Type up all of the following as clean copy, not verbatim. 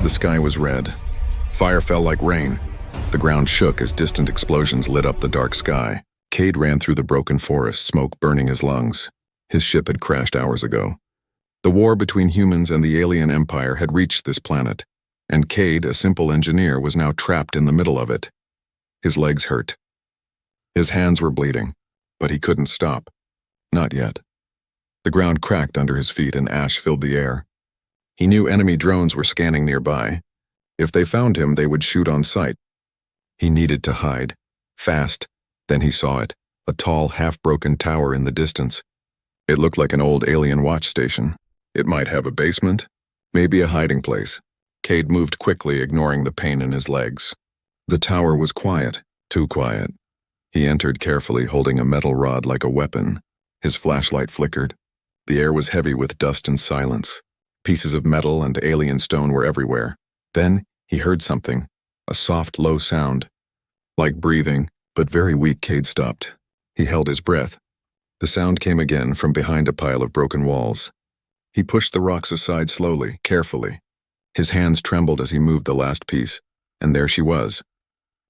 The sky was red. Fire fell like rain. The ground shook as distant explosions lit up the dark sky. Cade ran through the broken forest, smoke burning his lungs. His ship had crashed hours ago. The war between humans and the alien empire had reached this planet, and Cade, a simple engineer, was now trapped in the middle of it. His legs hurt. His hands were bleeding, but he couldn't stop. Not yet. The ground cracked under his feet and ash filled the air. He knew enemy drones were scanning nearby. If they found him, they would shoot on sight. He needed to hide. Fast. Then he saw it, a tall, half-broken tower in the distance. It looked like an old alien watch station. It might have a basement, maybe a hiding place. Cade moved quickly, ignoring the pain in his legs. The tower was quiet, too quiet. He entered carefully, holding a metal rod like a weapon. His flashlight flickered. The air was heavy with dust and silence. Pieces of metal and alien stone were everywhere. Then he heard something, a soft, low sound. Like breathing, but very weak. Cade stopped. He held his breath. The sound came again from behind a pile of broken walls. He pushed the rocks aside slowly, carefully. His hands trembled as he moved the last piece, and there she was.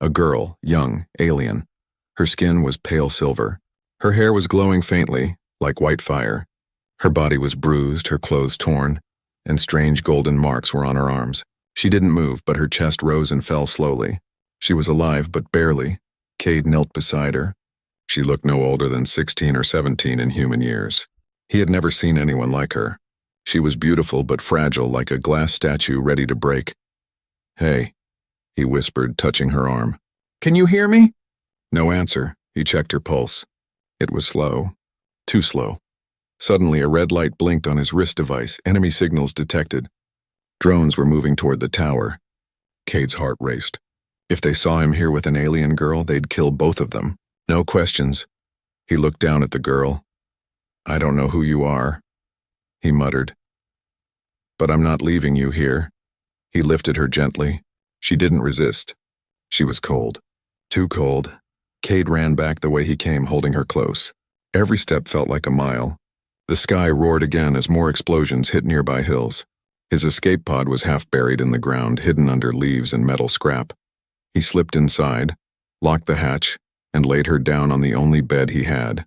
A girl, young, alien. Her skin was pale silver. Her hair was glowing faintly, like white fire. Her body was bruised, her clothes torn, and strange golden marks were on her arms. She didn't move, but her chest rose and fell slowly. She was alive, but barely. Cade knelt beside her. She looked no older than 16 or 17 in human years. He had never seen anyone like her. She was beautiful but fragile, like a glass statue ready to break. "Hey," he whispered, touching her arm. "Can you hear me?" No answer. He checked her pulse. It was slow. Too slow. Suddenly, a red light blinked on his wrist device. Enemy signals detected. Drones were moving toward the tower. Cade's heart raced. If they saw him here with an alien girl, they'd kill both of them. No questions. He looked down at the girl. "I don't know who you are," he muttered. "But I'm not leaving you here." He lifted her gently. She didn't resist. She was cold. Too cold. Cade ran back the way he came, holding her close. Every step felt like a mile. The sky roared again as more explosions hit nearby hills. His escape pod was half buried in the ground, hidden under leaves and metal scrap. He slipped inside, locked the hatch, and laid her down on the only bed he had.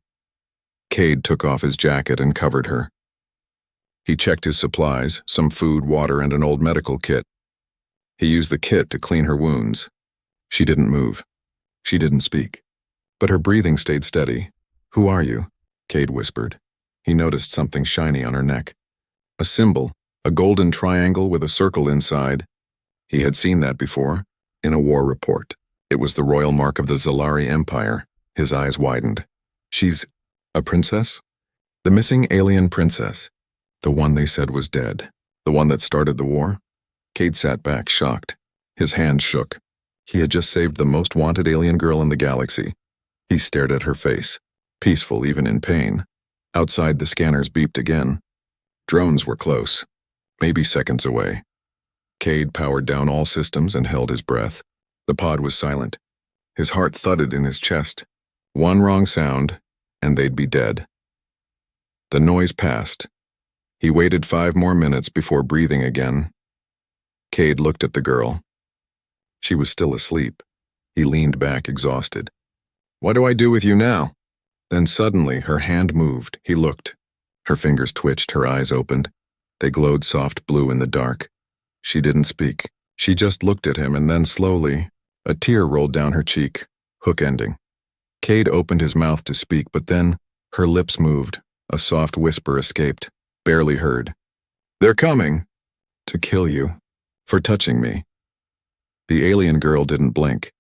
Cade took off his jacket and covered her. He checked his supplies, some food, water, and an old medical kit. He used the kit to clean her wounds. She didn't move. She didn't speak. But her breathing stayed steady. "Who are you?" Cade whispered. He noticed something shiny on her neck. A symbol, a golden triangle with a circle inside. He had seen that before, in a war report. It was the royal mark of the Zalari Empire. His eyes widened. "She's a princess?" The missing alien princess. The one they said was dead. The one that started the war? Cade sat back, shocked. His hands shook. He had just saved the most wanted alien girl in the galaxy. He stared at her face, peaceful even in pain. Outside, the scanners beeped again. Drones were close, maybe seconds away. Cade powered down all systems and held his breath. The pod was silent. His heart thudded in his chest. One wrong sound, and they'd be dead. The noise passed. He waited 5 more minutes before breathing again. Cade looked at the girl. She was still asleep. He leaned back, exhausted. "What do I do with you now?" Then suddenly her hand moved. He looked. Her fingers twitched, her eyes opened. They glowed soft blue in the dark. She didn't speak. She just looked at him, and then slowly, a tear rolled down her cheek, hook ending. Cade opened his mouth to speak, but then her lips moved. A soft whisper escaped, barely heard. "They're coming." "To kill you. For touching me." The alien girl didn't blink.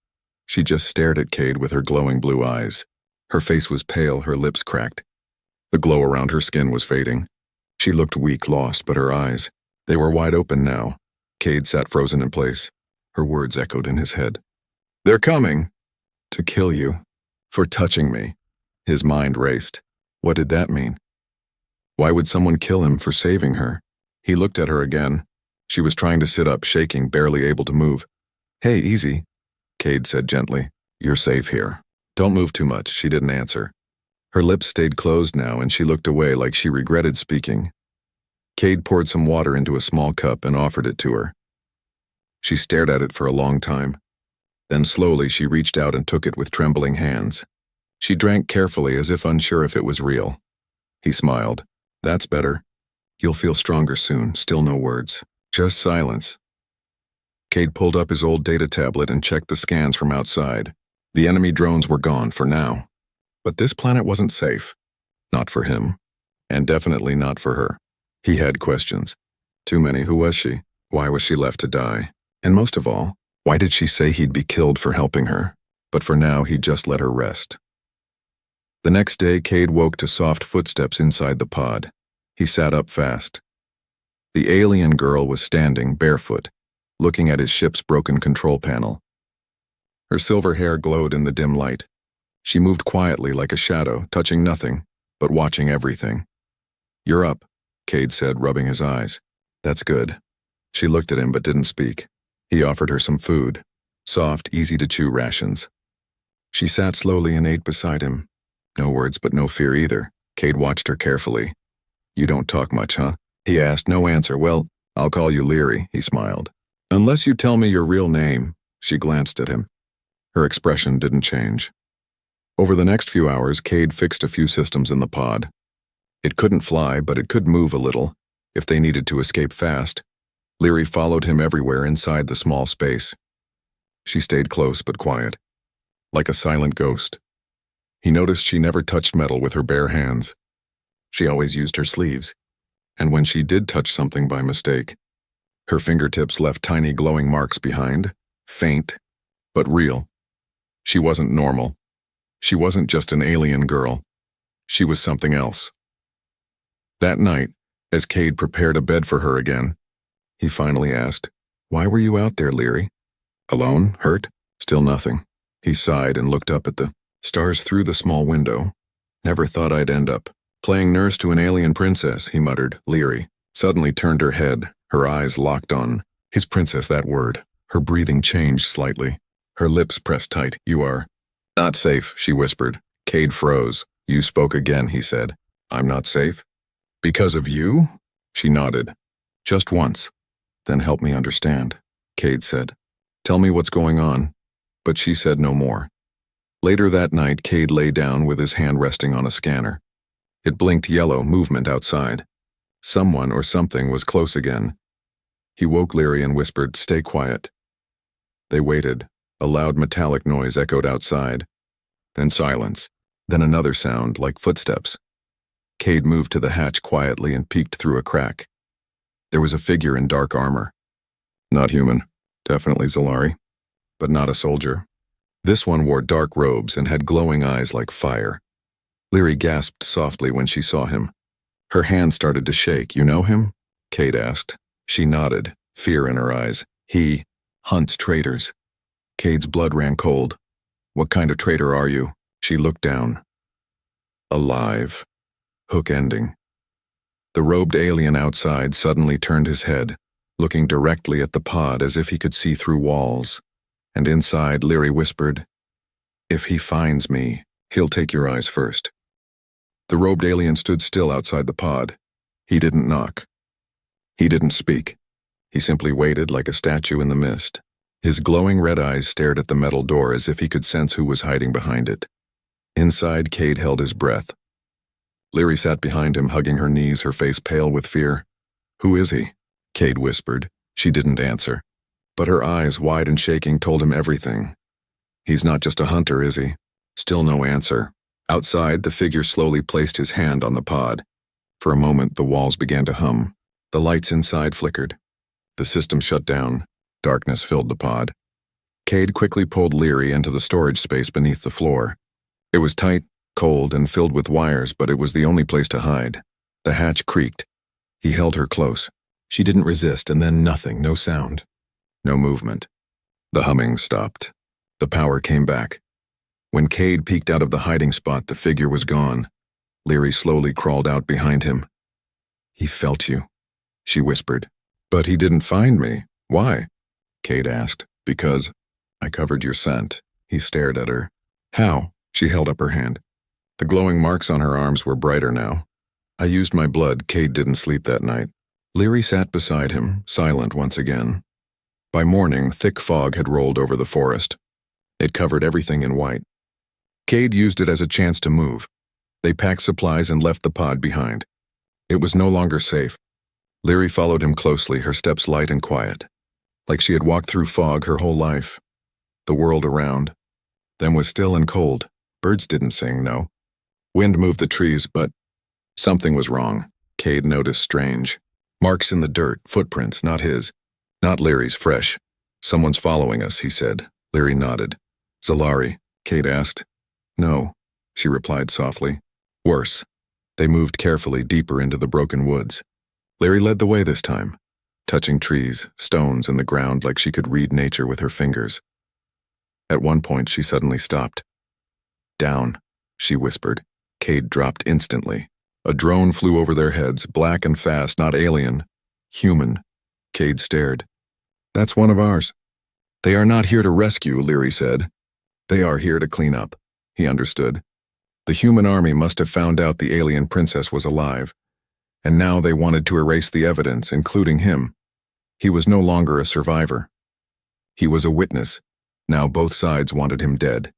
She just stared at Cade with her glowing blue eyes. Her face was pale, her lips cracked. The glow around her skin was fading. She looked weak, lost, but her eyes, they were wide open now. Cade sat frozen in place. Her words echoed in his head. "They're coming." "To kill you. For touching me." His mind raced. What did that mean? Why would someone kill him for saving her? He looked at her again. She was trying to sit up, shaking, barely able to move. "Hey, easy," Cade said gently. "You're safe here. Don't move too much." She didn't answer. Her lips stayed closed now, and she looked away like she regretted speaking. Cade poured some water into a small cup and offered it to her. She stared at it for a long time. Then slowly she reached out and took it with trembling hands. She drank carefully as if unsure if it was real. He smiled. That's better. You'll feel stronger soon. Still no words. Just silence. Cade pulled up his old data tablet and checked the scans from outside. The enemy drones were gone for now. But this planet wasn't safe. Not for him. And definitely not for her. He had questions. Too many. Who was she? Why was she left to die? And most of all, why did she say he'd be killed for helping her? But for now, he'd just let her rest. The next day, Cade woke to soft footsteps inside the pod. He sat up fast. The alien girl was standing, barefoot, looking at his ship's broken control panel. Her silver hair glowed in the dim light. She moved quietly like a shadow, touching nothing, but watching everything. You're up, Cade said, rubbing his eyes. That's good. She looked at him but didn't speak. He offered her some food, soft, easy-to-chew rations. She sat slowly and ate beside him. No words but no fear either. Cade watched her carefully. You don't talk much, huh? He asked. No answer. Well, I'll call you Leary, he smiled. Unless you tell me your real name. She glanced at him. Her expression didn't change. Over the next few hours, Cade fixed a few systems in the pod. It couldn't fly, but it could move a little, if they needed to escape fast. Leary followed him everywhere inside the small space. She stayed close but quiet, like a silent ghost. He noticed she never touched metal with her bare hands. She always used her sleeves, and when she did touch something by mistake, her fingertips left tiny glowing marks behind, faint, but real. She wasn't normal. She wasn't just an alien girl. She was something else. That night, as Cade prepared a bed for her again, he finally asked, Why were you out there, Leary? Alone? Hurt? Still nothing. He sighed and looked up at the stars through the small window. Never thought I'd end up playing nurse to an alien princess, he muttered. Leary suddenly turned her head, her eyes locked on his princess, that word. Her breathing changed slightly. Her lips pressed tight. You are not safe, she whispered. Cade froze. You spoke again, he said. I'm not safe? Because of you? She nodded. Just once. Then help me understand, Cade said. Tell me what's going on. But she said no more. Later that night, Cade lay down with his hand resting on a scanner. It blinked yellow, movement outside. Someone or something was close again. He woke Leary and whispered, Stay quiet. They waited. A loud metallic noise echoed outside. Then silence. Then another sound, like footsteps. Cade moved to the hatch quietly and peeked through a crack. There was a figure in dark armor. Not human. Definitely Zalari. But not a soldier. This one wore dark robes and had glowing eyes like fire. Leary gasped softly when she saw him. Her hand started to shake. You know him? Cade asked. She nodded, fear in her eyes. He hunts traitors. Cade's blood ran cold. What kind of traitor are you? She looked down. Alive. Hook ending. The robed alien outside suddenly turned his head, looking directly at the pod as if he could see through walls. And inside, Leary whispered, If he finds me, he'll take your eyes first. The robed alien stood still outside the pod. He didn't knock. He didn't speak. He simply waited like a statue in the mist. His glowing red eyes stared at the metal door as if he could sense who was hiding behind it. Inside, Cade held his breath. Leary sat behind him, hugging her knees, her face pale with fear. Who is he? Cade whispered. She didn't answer. But her eyes, wide and shaking, told him everything. He's not just a hunter, is he? Still no answer. Outside, the figure slowly placed his hand on the pod. For a moment, the walls began to hum. The lights inside flickered. The system shut down. Darkness filled the pod. Cade quickly pulled Leary into the storage space beneath the floor. It was tight, cold, and filled with wires, but it was the only place to hide. The hatch creaked. He held her close. She didn't resist, and then nothing, no sound. No movement. The humming stopped. The power came back. When Cade peeked out of the hiding spot, the figure was gone. Leary slowly crawled out behind him. He felt you, she whispered. But he didn't find me. Why? Cade asked. Because I covered your scent. He stared at her. How? She held up her hand. The glowing marks on her arms were brighter now. I used my blood. Cade didn't sleep that night. Leary sat beside him, silent once again. By morning, thick fog had rolled over the forest. It covered everything in white. Cade used it as a chance to move. They packed supplies and left the pod behind. It was no longer safe. Leary followed him closely, her steps light and quiet, like she had walked through fog her whole life. The world around them was still and cold. Birds didn't sing, no. Wind moved the trees, but something was wrong. Cade noticed strange marks in the dirt, footprints, not his. Not Leary's, fresh. Someone's following us, he said. Leary nodded. Zalari, Cade asked. No, she replied softly. Worse. They moved carefully deeper into the broken woods. Leary led the way this time, touching trees, stones, and the ground like she could read nature with her fingers. At one point, she suddenly stopped. Down, she whispered. Cade dropped instantly. A drone flew over their heads, black and fast, not alien. Human. Cade stared. That's one of ours. They are not here to rescue, Leary said. They are here to clean up. He understood. The human army must have found out the alien princess was alive, and now they wanted to erase the evidence, including him. He was no longer a survivor. He was a witness. Now both sides wanted him dead.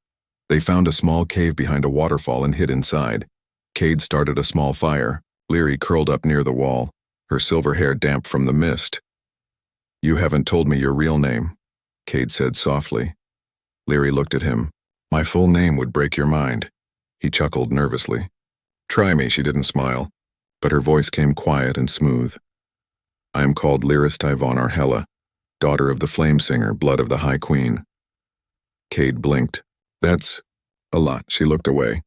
They found a small cave behind a waterfall and hid inside. Cade started a small fire. Leary curled up near the wall, her silver hair damp from the mist. You haven't told me your real name, Cade said softly. Leary looked at him. My full name would break your mind. He chuckled nervously. Try me, she didn't smile, but her voice came quiet and smooth. I am called Lyris Tyvon Arhella, daughter of the Flame Singer, blood of the High Queen. Cade blinked. That's a lot. She looked away.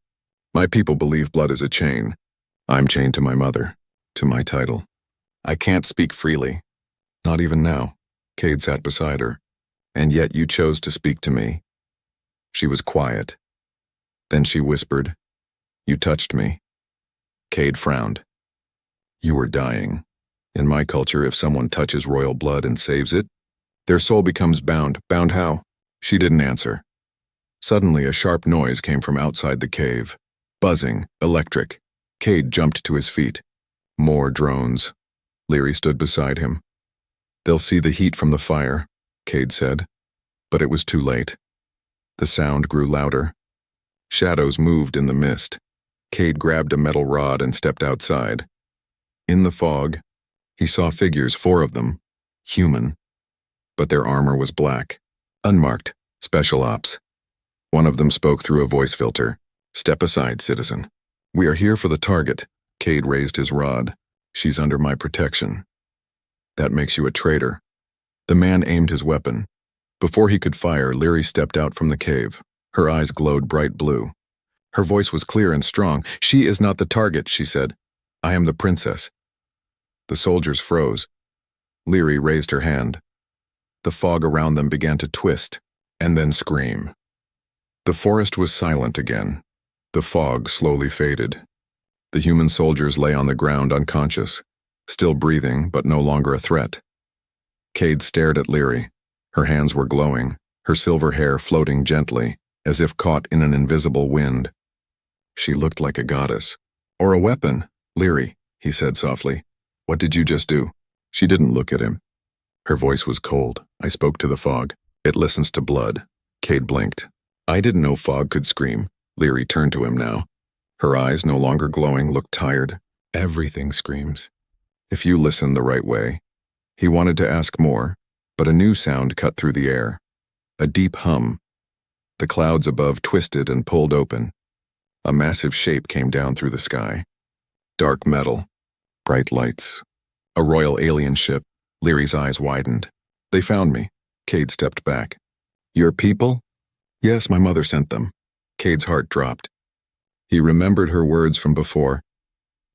My people believe blood is a chain. I'm chained to my mother, to my title. I can't speak freely. Not even now. Cade sat beside her. And yet you chose to speak to me. She was quiet. Then she whispered, You touched me. Cade frowned. You were dying. In my culture, if someone touches royal blood and saves it, their soul becomes bound. Bound how? She didn't answer. Suddenly, a sharp noise came from outside the cave. Buzzing, electric. Cade jumped to his feet. More drones. Leary stood beside him. They'll see the heat from the fire, Cade said. But it was too late. The sound grew louder. Shadows moved in the mist. Cade grabbed a metal rod and stepped outside. In the fog, he saw figures, 4 of them, human. But their armor was black, unmarked, special ops. One of them spoke through a voice filter. Step aside, citizen. We are here for the target. Cade raised his rod. She's under my protection. That makes you a traitor. The man aimed his weapon. Before he could fire, Leary stepped out from the cave. Her eyes glowed bright blue. Her voice was clear and strong. She is not the target, she said. I am the princess. The soldiers froze. Leary raised her hand. The fog around them began to twist, and then scream. The forest was silent again. The fog slowly faded. The human soldiers lay on the ground unconscious, still breathing but no longer a threat. Cade stared at Leary. Her hands were glowing, her silver hair floating gently, as if caught in an invisible wind. She looked like a goddess. Or a weapon. Leary, he said softly. What did you just do? She didn't look at him. Her voice was cold. I spoke to the fog. It listens to blood. Cade blinked. I didn't know fog could scream. Leary turned to him now. Her eyes, no longer glowing, looked tired. Everything screams. If you listen the right way. He wanted to ask more, but a new sound cut through the air. A deep hum. The clouds above twisted and pulled open. A massive shape came down through the sky. Dark metal. Bright lights. A royal alien ship. Leary's eyes widened. They found me. Cade stepped back. Your people? Yes, my mother sent them. Cade's heart dropped. He remembered her words from before.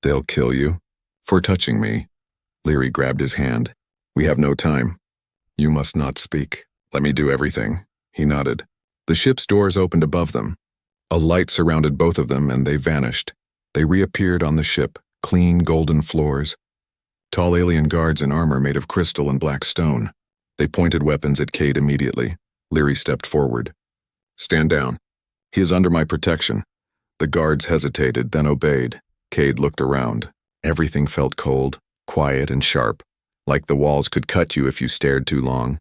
They'll kill you. For touching me. Leary grabbed his hand. We have no time. You must not speak. Let me do everything. He nodded. The ship's doors opened above them. A light surrounded both of them and they vanished. They reappeared on the ship, clean golden floors. Tall alien guards in armor made of crystal and black stone. They pointed weapons at Cade immediately. Leary stepped forward. Stand down. He is under my protection. The guards hesitated, then obeyed. Cade looked around. Everything felt cold, quiet and sharp, like the walls could cut you if you stared too long.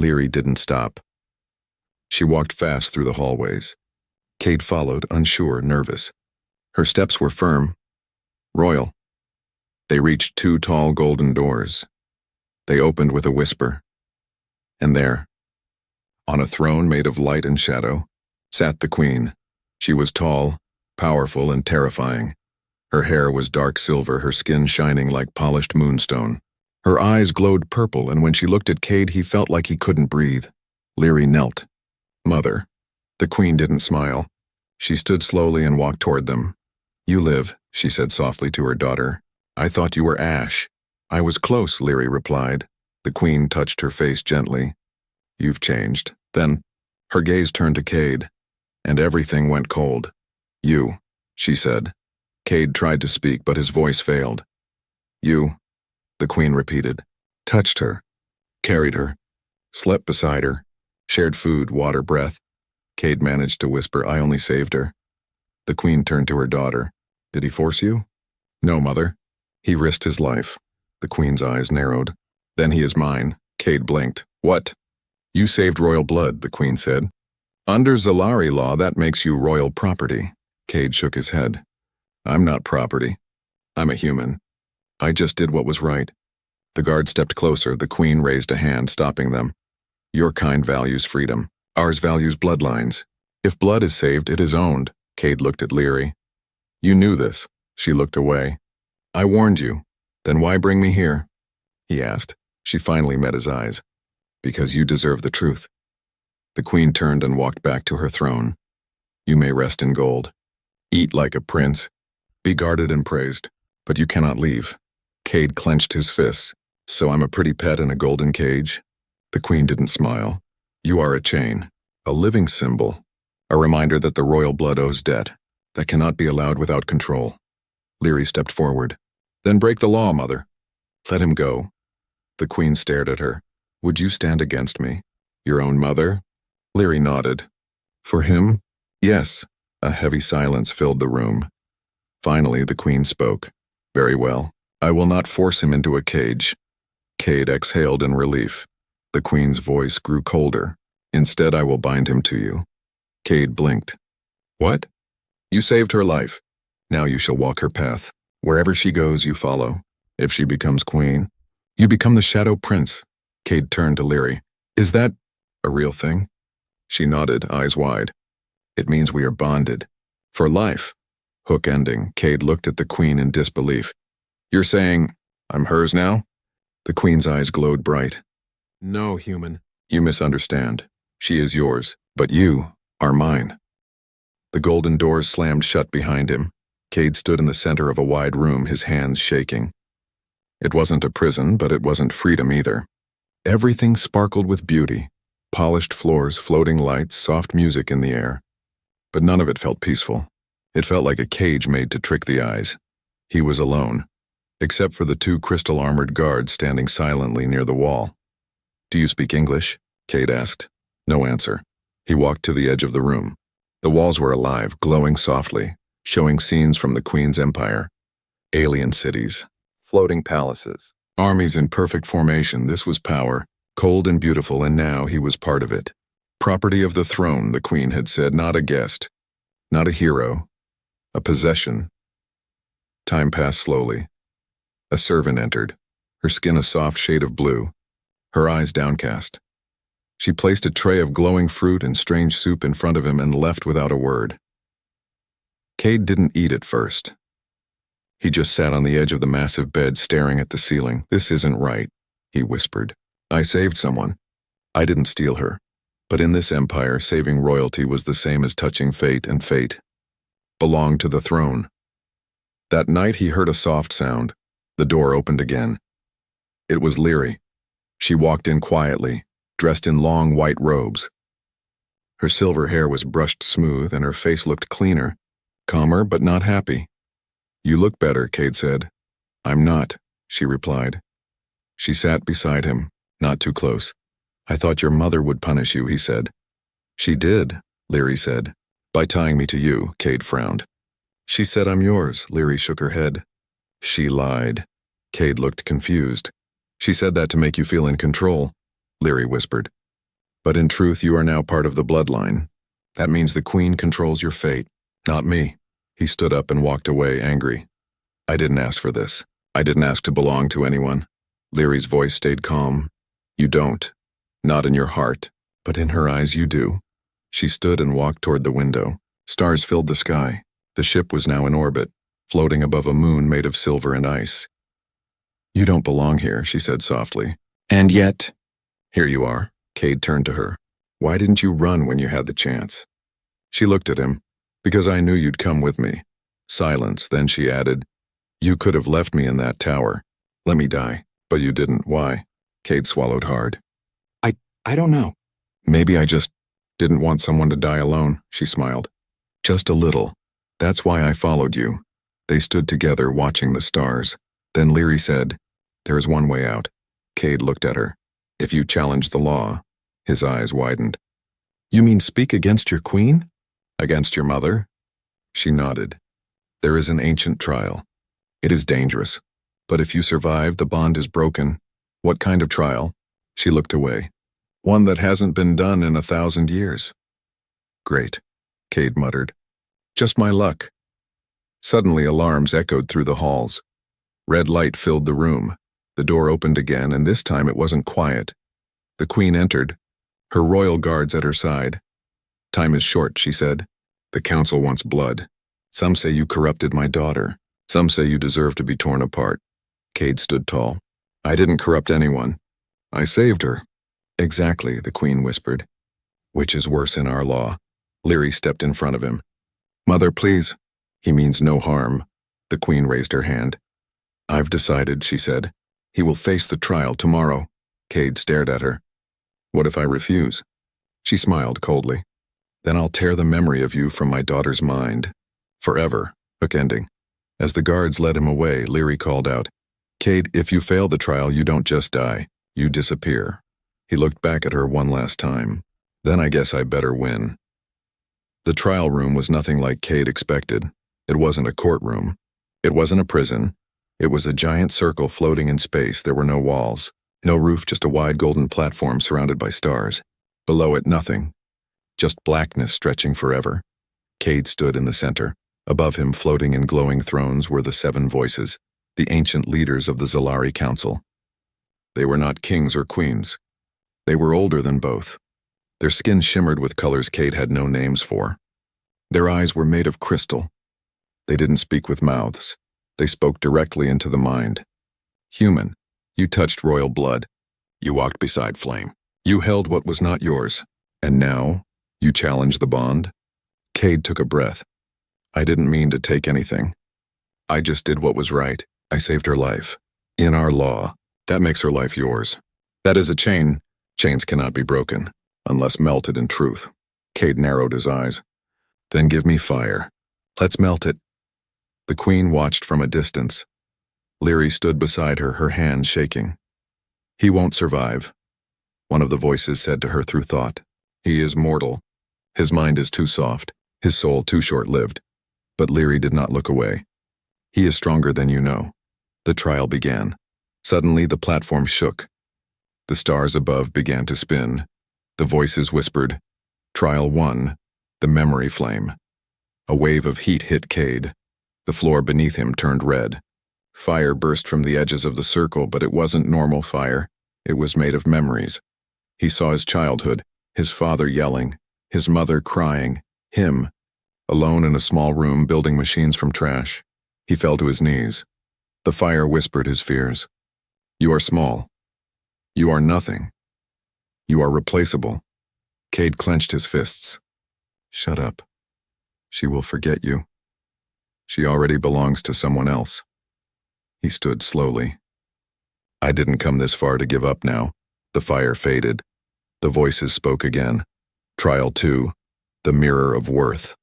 Leary didn't stop. She walked fast through the hallways. Cade followed, unsure, nervous. Her steps were firm, royal. They reached 2 tall golden doors. They opened with a whisper. And there, on a throne made of light and shadow, sat the queen. She was tall, powerful, and terrifying. Her hair was dark silver, her skin shining like polished moonstone. Her eyes glowed purple, and when she looked at Cade, he felt like he couldn't breathe. Leary knelt. Mother. The queen didn't smile. She stood slowly and walked toward them. You live, she said softly to her daughter. I thought you were Ash. I was close, Leary replied. The queen touched her face gently. You've changed. Then, her gaze turned to Cade, and everything went cold. You, she said. Cade tried to speak, but his voice failed. You, the queen repeated. Touched her, carried her, slept beside her, shared food, water, breath. Cade managed to whisper, I only saved her. The queen turned to her daughter. Did he force you? No, mother. He risked his life. The queen's eyes narrowed. Then he is mine. Cade blinked. What? You saved royal blood, the queen said. Under Zalari law, that makes you royal property. Cade shook his head. I'm not property. I'm a human. I just did what was right. The guard stepped closer. The queen raised a hand, stopping them. Your kind values freedom. Ours values bloodlines. If blood is saved, it is owned. Cade looked at Leary. You knew this. She looked away. I warned you. Then why bring me here? He asked. She finally met his eyes. Because you deserve the truth. The queen turned and walked back to her throne. You may rest in gold. Eat like a prince. Be guarded and praised. But you cannot leave. Cade clenched his fists. So I'm a pretty pet in a golden cage? The queen didn't smile. You are a chain. A living symbol. A reminder that the royal blood owes debt. That cannot be allowed without control. Leary stepped forward. Then break the law, mother. Let him go. The queen stared at her. Would you stand against me? Your own mother? Leary nodded. For him? Yes. A heavy silence filled the room. Finally, the queen spoke. Very well. I will not force him into a cage. Cade exhaled in relief. The queen's voice grew colder. Instead, I will bind him to you. Cade blinked. What? You saved her life. Now you shall walk her path. Wherever she goes, you follow. If she becomes queen, you become the Shadow Prince. Cade turned to Leary. Is that a real thing? She nodded, eyes wide. It means we are bonded. For life. Hook ending, Cade looked at the queen in disbelief. You're saying, I'm hers now? The queen's eyes glowed bright. No, human. You misunderstand. She is yours, but you are mine. The golden doors slammed shut behind him. Cade stood in the center of a wide room, his hands shaking. It wasn't a prison, but it wasn't freedom either. Everything sparkled with beauty. Polished floors, floating lights, soft music in the air. But none of it felt peaceful. It felt like a cage made to trick the eyes. He was alone, except for the 2 crystal-armored guards standing silently near the wall. Do you speak English? Cade asked. No answer. He walked to the edge of the room. The walls were alive, glowing softly, showing scenes from the Queen's Empire. Alien cities. Floating palaces. Armies in perfect formation. This was power, cold and beautiful, and now he was part of it. Property of the throne, the Queen had said, not a guest. Not a hero. A possession. Time passed slowly. A servant entered, her skin a soft shade of blue, her eyes downcast. She placed a tray of glowing fruit and strange soup in front of him and left without a word. Cade didn't eat at first. He just sat on the edge of the massive bed staring at the ceiling. This isn't right, he whispered. I saved someone. I didn't steal her. But in this empire, saving royalty was the same as touching fate, and fate belonged to the throne. That night he heard a soft sound. The door opened again. It was Leary. She walked in quietly, dressed in long white robes. Her silver hair was brushed smooth and her face looked cleaner, calmer but not happy. You look better, Cade said. I'm not, she replied. She sat beside him, not too close. I thought your mother would punish you, he said. She did, Leary said. By tying me to you, Cade frowned. She said I'm yours, Leary shook her head. She lied. Cade looked confused. She said that to make you feel in control, Leary whispered. But in truth, you are now part of the bloodline. That means the Queen controls your fate, not me." He stood up and walked away, angry. "I didn't ask for this. I didn't ask to belong to anyone." Leary's voice stayed calm. "You don't. Not in your heart, but in her eyes you do." She stood and walked toward the window. Stars filled the sky. The ship was now in orbit, floating above a moon made of silver and ice. "You don't belong here," she said softly. "And yet—" "Here you are." Cade turned to her. "Why didn't you run when you had the chance?" She looked at him. "Because I knew you'd come with me." Silence, then she added, "You could have left me in that tower. Let me die. But you didn't. Why?" Cade swallowed hard. I don't know. "Maybe I just didn't want someone to die alone," she smiled. "Just a little. That's why I followed you." They stood together, watching the stars. Then Leary said, "There is one way out." Cade looked at her. "If you challenge the law." His eyes widened. "You mean speak against your queen? Against your mother?" She nodded. "There is an ancient trial. It is dangerous. But if you survive, the bond is broken." "What kind of trial?" She looked away. "One that hasn't been done in 1,000 years." "Great," Cade muttered. "Just my luck." Suddenly alarms echoed through the halls. Red light filled the room. The door opened again, and this time it wasn't quiet. The Queen entered, her royal guards at her side. "Time is short," she said. "The council wants blood. Some say you corrupted my daughter. Some say you deserve to be torn apart." Cade stood tall. "I didn't corrupt anyone. I saved her." "Exactly," the Queen whispered. "Which is worse in our law." Leary stepped in front of him. "Mother, please." "He means no harm." The Queen raised her hand. "I've decided," she said. "He will face the trial tomorrow." Cade stared at her. "What if I refuse?" She smiled coldly. "Then I'll tear the memory of you from my daughter's mind. Forever." Hook ending. As the guards led him away, Leary called out, "Cade, if you fail the trial, you don't just die. You disappear." He looked back at her one last time. "Then I guess I better win." The trial room was nothing like Cade expected. It wasn't a courtroom. It wasn't a prison. It was a giant circle floating in space. There were no walls, no roof, just a wide golden platform surrounded by stars. Below it, nothing. Just blackness stretching forever. Cade stood in the center. Above him, floating in glowing thrones, were the 7 voices, the ancient leaders of the Zalari Council. They were not kings or queens. They were older than both. Their skin shimmered with colors Cade had no names for. Their eyes were made of crystal. They didn't speak with mouths. They spoke directly into the mind. "Human, you touched royal blood. You walked beside flame. You held what was not yours. And now, you challenge the bond?" Cade took a breath. "I didn't mean to take anything. I just did what was right. I saved her life. In our law, that makes her life yours. That is a chain. Chains cannot be broken, unless melted in truth." Cade narrowed his eyes. "Then give me fire. Let's melt it." The Queen watched from a distance. Leary stood beside her, her hands shaking. "He won't survive," one of the voices said to her through thought. "He is mortal. His mind is too soft, his soul too short-lived." But Leary did not look away. "He is stronger than you know." The trial began. Suddenly the platform shook. The stars above began to spin. The voices whispered, "Trial 1, the memory flame." A wave of heat hit Cade. The floor beneath him turned red. Fire burst from the edges of the circle, but it wasn't normal fire. It was made of memories. He saw his childhood, his father yelling, his mother crying, him, alone in a small room building machines from trash. He fell to his knees. The fire whispered his fears. "You are small. You are nothing. You are replaceable." Cade clenched his fists. "Shut up. She will forget you. She already belongs to someone else." He stood slowly. "I didn't come this far to give up now." The fire faded. The voices spoke again. Trial 2, the mirror of worth.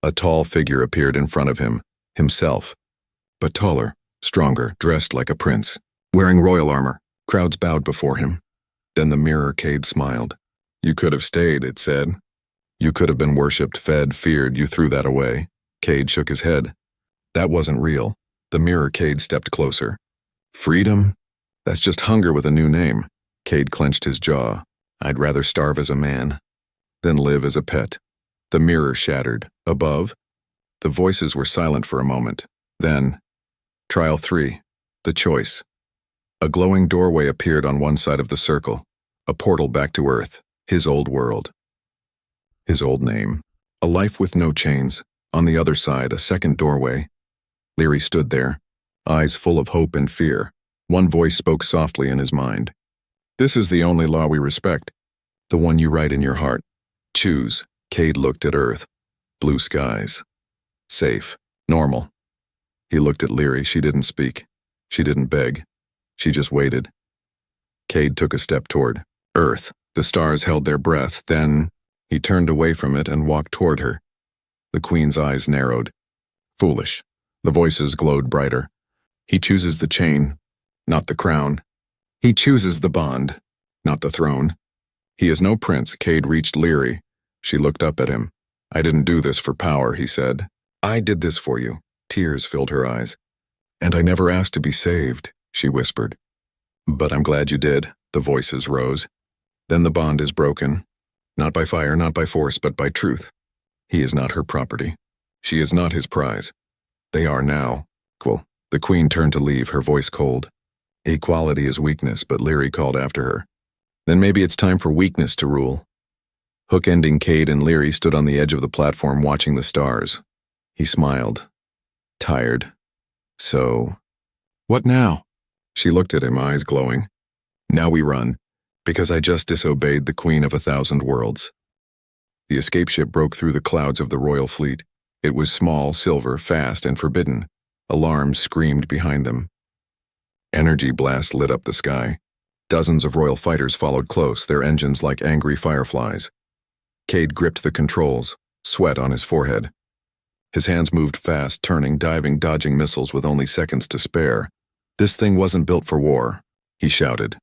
A tall figure appeared in front of him, himself, but taller, stronger, dressed like a prince, wearing royal armor. Crowds bowed before him. Then the mirror Cade smiled. "You could have stayed," it said. "You could have been worshipped, fed, feared. You threw that away." Cade shook his head. "That wasn't real." The mirror Cade stepped closer. "Freedom? That's just hunger with a new name." Cade clenched his jaw. I'd rather starve as a man than live as a pet. The mirror shattered. Above, the voices were silent for a moment. Then, Trial 3, the choice. A glowing doorway appeared on one side of the circle, a portal back to Earth, his old world. His old name. A life with no chains. On the other side, a second doorway. Leary stood there, eyes full of hope and fear. One voice spoke softly in his mind. This is the only law we respect. The one you write in your heart. Choose. Cade looked at Earth. Blue skies. Safe. Normal. He looked at Leary. She didn't speak. She didn't beg. She just waited. Cade took a step toward Earth. The stars held their breath. Then, he turned away from it and walked toward her. The Queen's eyes narrowed. Foolish. The voices glowed brighter. He chooses the chain, not the crown. He chooses the bond, not the throne. He is no prince. Cade reached Leary. She looked up at him. I didn't do this for power, he said. I did this for you. Tears filled her eyes. And I never asked to be saved, she whispered. But I'm glad you did. The voices rose. Then the bond is broken. Not by fire, not by force, but by truth. He is not her property. She is not his prize. They are now equal. The Queen turned to leave, her voice cold. Equality is weakness, but Leary called after her. Then maybe it's time for weakness to rule. Hook-ending Cade and Leary stood on the edge of the platform watching the stars. He smiled. Tired. So, what now? She looked at him, eyes glowing. Now we run, because I just disobeyed the Queen of 1,000 worlds. The escape ship broke through the clouds of the royal fleet. It was small, silver, fast, and forbidden. Alarms screamed behind them. Energy blasts lit up the sky. Dozens of royal fighters followed close, their engines like angry fireflies. Cade gripped the controls, sweat on his forehead. His hands moved fast, turning, diving, dodging missiles with only seconds to spare. This thing wasn't built for war, he shouted.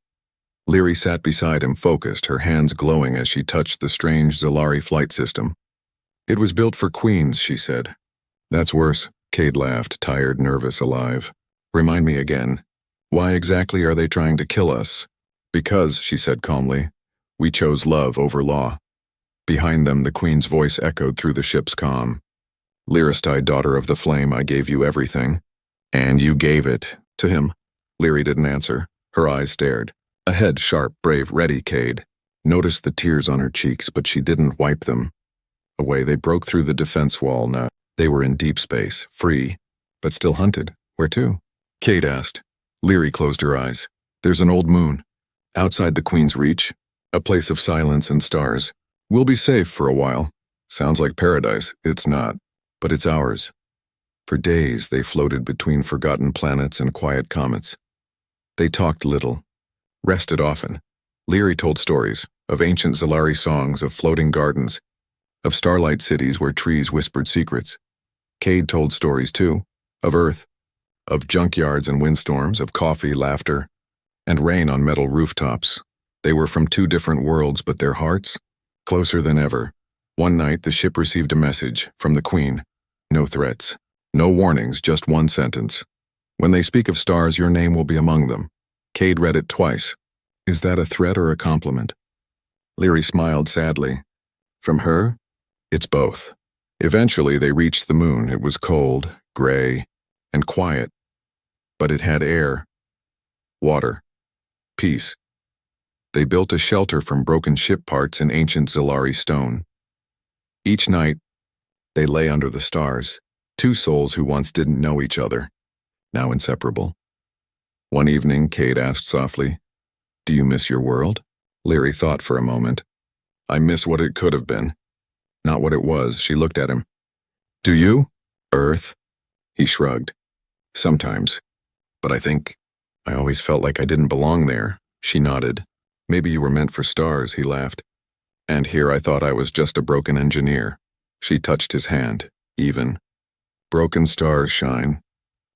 Leary sat beside him, focused, her hands glowing as she touched the strange Zalari flight system. It was built for queens, she said. That's worse, Cade laughed, tired, nervous, alive. Remind me again. Why exactly are they trying to kill us? Because, she said calmly, we chose love over law. Behind them, the Queen's voice echoed through the ship's comm. Lyristide, daughter of the flame, I gave you everything. And you gave it to him. Leary didn't answer. Her eyes stared. Ahead, sharp, brave, ready, Cade. Noticed the tears on her cheeks, but she didn't wipe them away. They broke through the defense wall. Now they were in deep space, free, but still hunted. Where to? Cade asked. Leary closed her eyes. There's an old moon. Outside the Queen's reach. A place of silence and stars. We'll be safe for a while. Sounds like paradise. It's not. But it's ours. For days, they floated between forgotten planets and quiet comets. They talked little, rested often. Leary told stories of ancient Zalari songs, of floating gardens, of starlight cities where trees whispered secrets. Cade told stories, too, of Earth, of junkyards and windstorms, of coffee, laughter, and rain on metal rooftops. They were from two different worlds, but their hearts, closer than ever. One night, the ship received a message from the Queen. No threats, no warnings, just one sentence. When they speak of stars, your name will be among them. Cade read it twice. Is that a threat or a compliment? Leary smiled sadly. From her? It's both. Eventually, they reached the moon. It was cold, gray, and quiet. But it had air, water, peace. They built a shelter from broken ship parts in ancient Zalari stone. Each night, they lay under the stars, two souls who once didn't know each other, now inseparable. One evening, Cade asked softly, Do you miss your world? Leary thought for a moment. I miss what it could have been. Not what it was. She looked at him. Do you? Earth? He shrugged. Sometimes. But I always felt like I didn't belong there. She nodded. Maybe you were meant for stars, he laughed. And here I thought I was just a broken engineer. She touched his hand, even. Broken stars shine.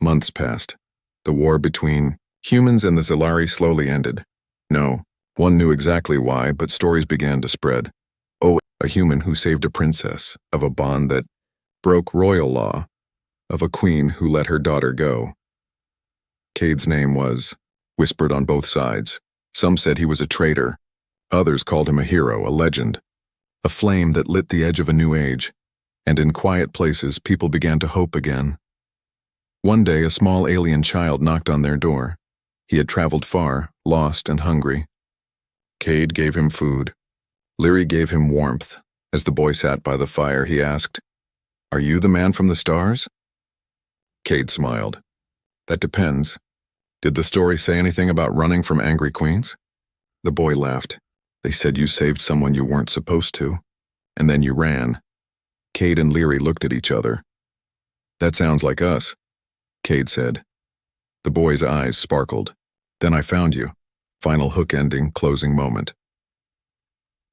Months passed. The war between humans and the Zalari slowly ended. No, one knew exactly why, but stories began to spread. Oh, a human who saved a princess, of a bond that broke royal law, of a queen who let her daughter go. Cade's name was whispered on both sides. Some said he was a traitor, Others called him a hero, a legend, a flame that lit the edge of a new age, and in quiet places people began to hope again. One day a small alien child knocked on their door. He had traveled far, lost and hungry. Cade gave him food. Leary gave him warmth. As the boy sat by the fire, he asked, "Are you the man from the stars?" Cade smiled. "That depends. Did the story say anything about running from angry queens?" The boy laughed. "They said you saved someone you weren't supposed to, and then you ran." Cade and Leary looked at each other. "That sounds like us," Cade said. The boy's eyes sparkled. "Then I found you." Final hook ending, closing moment.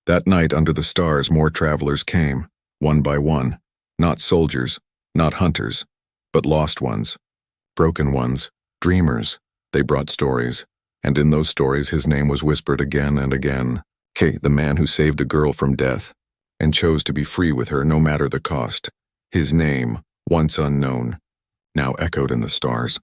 That night under the stars more travelers came, one by one. Not soldiers, not hunters, but lost ones, broken ones, dreamers. They brought stories, and in those stories his name was whispered again and again. Cade, the man who saved a girl from death and chose to be free with her no matter the cost. His name, once unknown, now echoed in the stars.